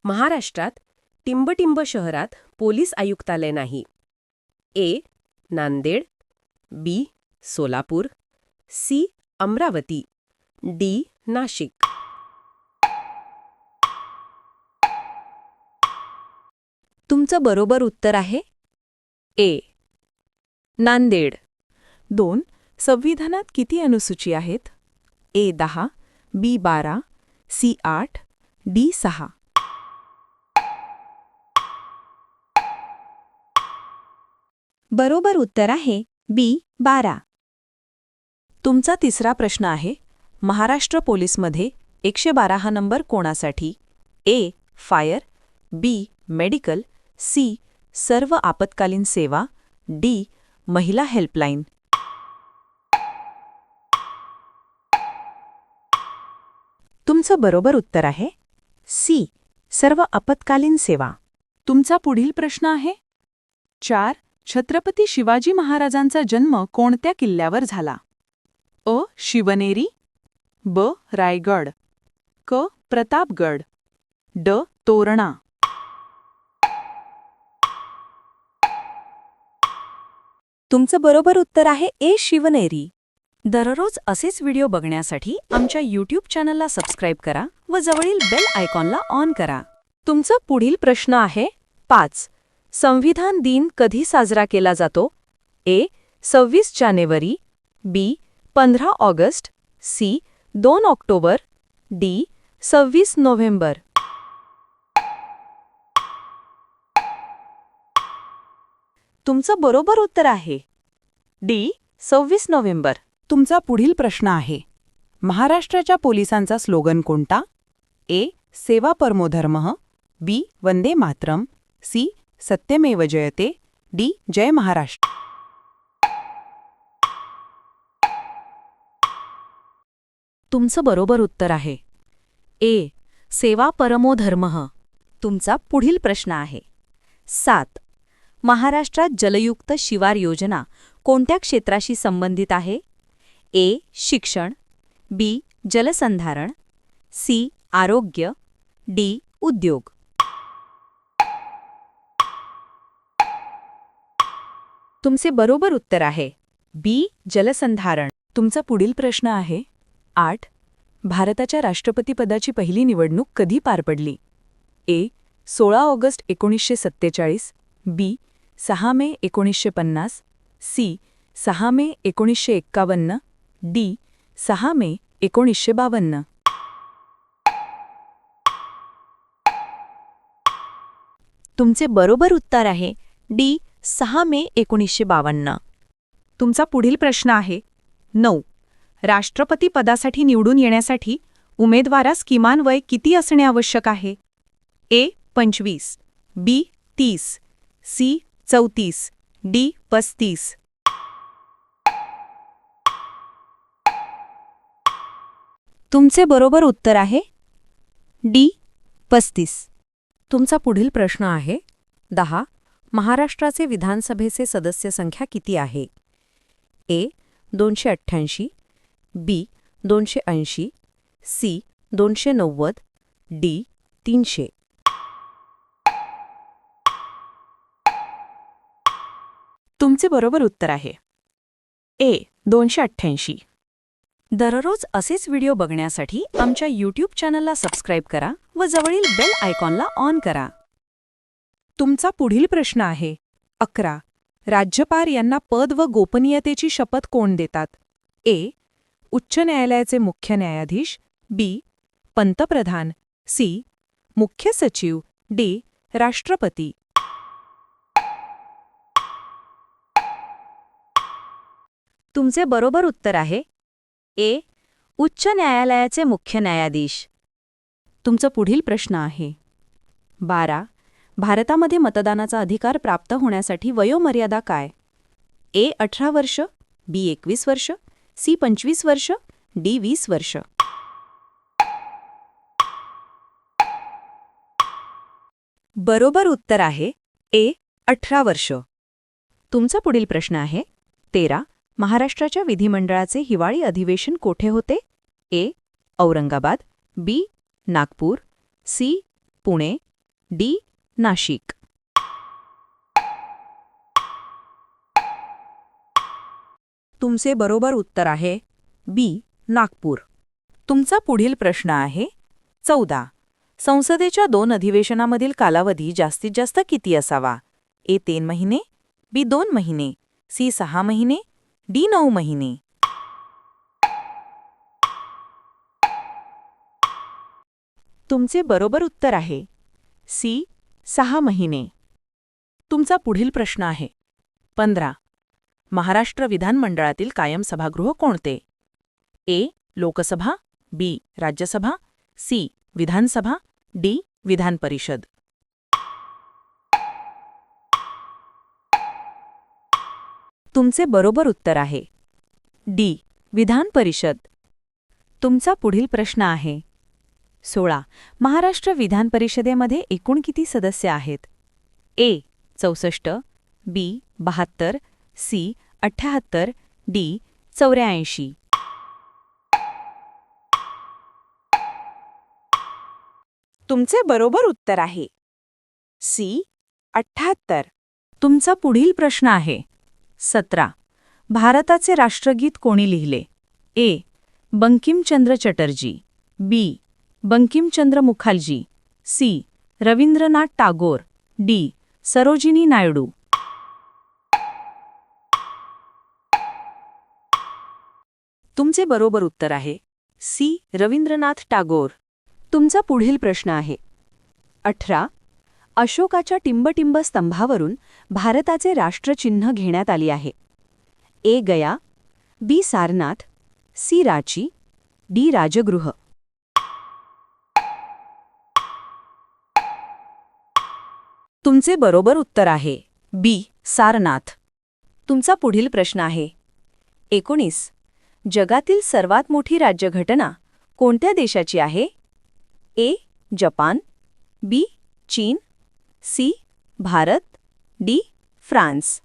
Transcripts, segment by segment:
महाराष्ट्रात टिंबटिंब शहरात पोलीस आयुक्तालय नाही. ए. नांदेड, बी. सोलापूर, सी. अमरावती, डी. नाशिक. तुमचं बरोबर उत्तर आहे ए. नांदेड. 2. संविधानात किती अनुसूची आहेत? ए 10, बी 12, सी 8, डी 6. बरोबर उत्तर आहे बी 12. तुमचा तिसरा प्रश्न आहे, महाराष्ट्र पोलीसमध्ये 112 हा नंबर कोणासाठी? A. Fire, B. Medical, C. सर्व आपत्कालीन सेवा, डी. महिला हेल्पलाईन. तुमचं बरोबर उत्तर आहे सी. सर्व आपत्कालीन सेवा. तुमचा पुढील प्रश्न आहे 4. छत्रपती शिवाजी महाराजांचा जन्म कोणत्या किल्ल्यावर झाला? अ. शिवनेरी, ब. रायगड, क. प्रतापगड, ड. तोरणा. तुमचं बरोबर उत्तर आहे ए. शिवनेरी. दररोज असेच व्हिडिओ बघण्यासाठी आमच्या यूट्यूब चॅनलला सबस्क्राईब करा व जवळील बेल आयकॉनला ऑन करा. तुमचा पुढील प्रश्न आहे 5. संविधान दिन कधी साजरा केला जातो? ए. 26 जानेवारी, B. 15 August, C. 2 October, D. 26 November. तुमचं बरोबर उत्तर आहे डी. 26 नोव्हेंबर. तुमचा पुढील प्रश्न आहे, महाराष्ट्राच्या पोलिसांचा स्लोगन कोणता? ए. सेवा परमो धर्मः, बी. वंदे मातरम, सी. सत्यमेव जयते, डी. जय महाराष्ट्र. तुमचं बरोबर उत्तर आहे ए. सेवा परमो धर्मः. तुमचा पुढील प्रश्न आहे 7. महाराष्ट्रात जलयुक्त शिवार योजना कोणत्या क्षेत्राशी संबंधित आहे? ए. शिक्षण, बी. जलसंधारण, सी. आरोग्य, डी. उद्योग. तुमचे बरोबर उत्तर आहे बी. जलसंधारण. तुमचा पुढील प्रश्न आहे 8. भारताच्या राष्ट्रपतीपदाची पहिली निवडणूक कधी पार पडली? ए. 16 ऑगस्ट 1947, बी. 6 मे 1950, सी. 6 मे 1951, डी. 6 मे 1952. तुमचे बरोबर उत्तर आहे डी. 6 मे 1952. तुमचा पुढील प्रश्न आहे 9. राष्ट्रपती पदासाठी निवडून येण्यासाठी उमेदवारास किमान वय किती असणे आवश्यक आहे? ए. 25, बी. 30, सी. 34, डी. 35. तुमचे बरोबर उत्तर आहे डी. 35. तुमचा पुढील प्रश्न आहे 10. महाराष्ट्राचे विधानसभेचे सदस्य संख्या किती आहे? ए. 288, बी. 280, सी. 290, डी. 300. तुमचे बरोबर उत्तर आहे ए. 288. दररोज असेच व्हिडिओ बघण्यासाठी आमच्या यूट्यूब चॅनलला सबस्क्राईब करा व जवळील बेल आयकॉनला ऑन करा. तुमचा पुढील प्रश्न आहे 11. राज्यपाल यांना पद व गोपनीयतेची शपथ कोण देतात? ए. उच्च न्यायालयाचे मुख्य न्यायाधीश, बी. पंतप्रधान, सी. मुख्य सचिव, डी. राष्ट्रपती. तुमचे बरोबर उत्तर आहे ए. उच्च न्यायालयाचे मुख्य न्यायाधीश. तुमचा पुढील प्रश्न आहे 12. भारतामध्ये मतदानाचा अधिकार प्राप्त होण्यासाठी वयोमर्यादा काय? ए. 18 वर्ष, बी. 21 वर्ष, सी. 25 वर्ष, डी. 20 वर्ष. बरोबर उत्तर आहे ए. 18 वर्ष. तुमचा पुढील प्रश्न आहे 13. महाराष्ट्राच्या विधिमंडळाचे हिवाळी अधिवेशन कोठे होते? ए. औरंगाबाद, बी. नागपूर, सी. पुणे, डी. नाशिक. तुमचे बरोबर उत्तर आहे बी. नागपूर. तुमचा पुढील प्रश्न आहे 14. संसदेच्या 2 अधिवेशनामधील कालावधी जास्तीत जास्त किती असावा? ए 3 महिने, बी 2 महिने, सी 6 महिने, डी 9 महिने. तुमचे बरोबर उत्तर आहे सी. 6 महिने. तुमचा पुढील प्रश्न आहे 15. महाराष्ट्र विधानमंडळातील कायम सभागृह कोणते? ए. लोकसभा, बी. राज्यसभा, सी. विधानसभा, डी. विधान परिषद. तुमचे बरोबर उत्तर आहे डी. विधान परिषद. तुमचा पुढील प्रश्न आहे 16. महाराष्ट्र विधान परिषदेमध्ये एकूण किती सदस्य आहेत? ए. 64, बी. 72, सी. 78, डी. 84. तुमचे बरोबर उत्तर आहे सी. 78. तुमचा पुढील प्रश्न आहे 17. भारताचे राष्ट्रगीत कोणी लिहिले? ए. बंकिमचंद्र चटर्जी, बी. बंकिमचंद्र मुखार्जी, सी. रवींद्रनाथ टागोर, डी. सरोजिनी नायडू. तुमचे बरोबर उत्तर आहे सी. रवींद्रनाथ टागोर. तुमचा पुढील प्रश्न आहे 18. अशोकाच्या टिंबटिंब स्तंभावरून भारताचे राष्ट्रचिन्ह घेण्यात आली आहे. ए. गया, बी. सारनाथ, सी. रांची, डी. राजगृह. तुमचे बरोबर उत्तर आहे बी. सारनाथ. तुमचा पुढील प्रश्न आहे 19. जगातील सर्वात मोठी राज्यघटना कोणत्या देशाची आहे? ए. जपान, बी. चीन, सी. भारत, डी. फ्रान्स.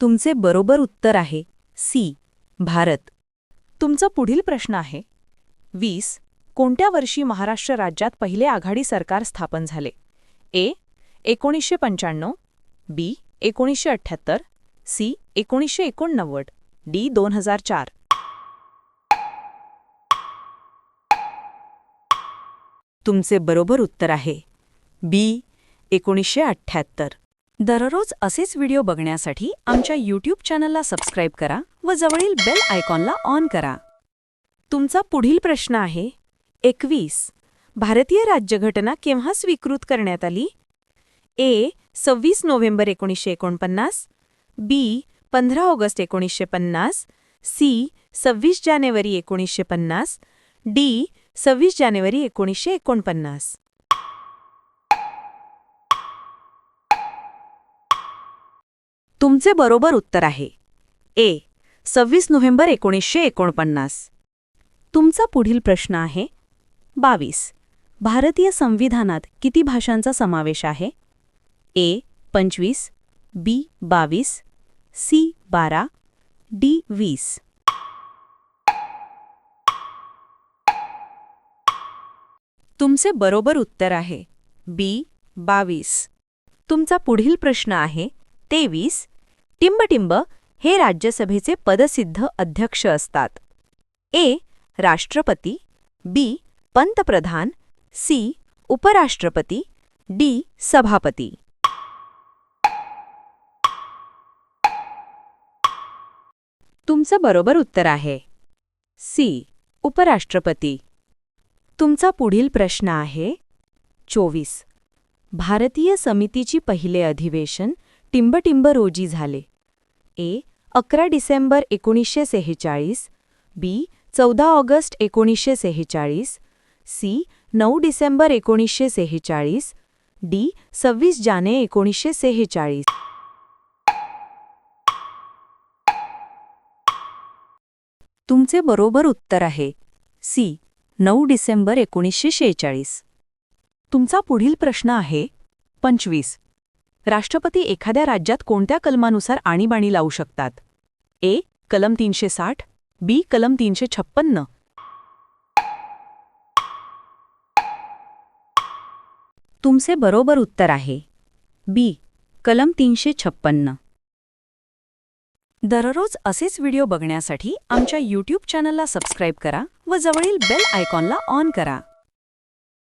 तुमचे बरोबर उत्तर आहे सी. भारत. तुमचा पुढील प्रश्न आहे 20. कोणत्या वर्षी महाराष्ट्र राज्यात पहिले आघाडी सरकार स्थापन झाले? ए. 1995, बी. 1978, सी. 1989, डी. 2004. तुमचे बरोबर उत्तर आहे बी. 1978. दररोज असेच व्हिडिओ बघण्यासाठी आमच्या यूट्यूब चॅनलला सबस्क्राईब करा व जवळील बेल आयकॉनला ऑन करा. तुमचा पुढील प्रश्न आहे 21. भारतीय राज्यघटना केव्हा स्वीकृत करण्यात आली? ए. 26 नोव्हेंबर 1949, बी. 15 ऑगस्ट 1950, सी. 26 जानेवारी 1950, डी. 26 जानेवारी 1949. तुमचे बरोबर उत्तर आहे ए. 26 नोव्हेंबर 1949. तुमचा पुढील प्रश्न आहे 22. भारतीय संविधानात किती भाषांचा समावेश आहे? ए. 25, बी. 22, सी. 12, डी. 20. तुमचे बरोबर उत्तर आहे बी. 22. तुमचा पुढील प्रश्न आहे 23. टिंबटिंब हे राज्यसभेचे पदसिद्ध अध्यक्ष असतात. ए. राष्ट्रपती, बी. पंतप्रधान, सी. उपराष्ट्रपती, डी. सभापती. तुमचं बरोबर उत्तर आहे सी. उपराष्ट्रपती. तुमचा पुढील प्रश्न आहे 24. भारतीय समितीची पहिले अधिवेशन टिंबटिंब रोजी झाले. ए. 11 डिसेंबर 1946, बी. 14 ऑगस्ट 1946, सी. 9 डिसेंबर 1946, डी. 26 जानेवारी 1946. तुमचे बरोबर उत्तर आहे सी. 9 डिसेंबर 1946. तुमचा पुढील प्रश्न आहे 25. राष्ट्रपती एखाद्या राज्यात कोणत्या कलमानुसार आणीबाणी लावू शकतात? ए. कलम 360, बी. कलम 356, तुमचे बरोबर उत्तर आहे बी कलम 356. दररोज असेच व्हिडिओ बघण्यासाठी आमच्या यूट्यूब चॅनलला सबस्क्राईब करा व जवळील बेल आयकॉनला ऑन करा.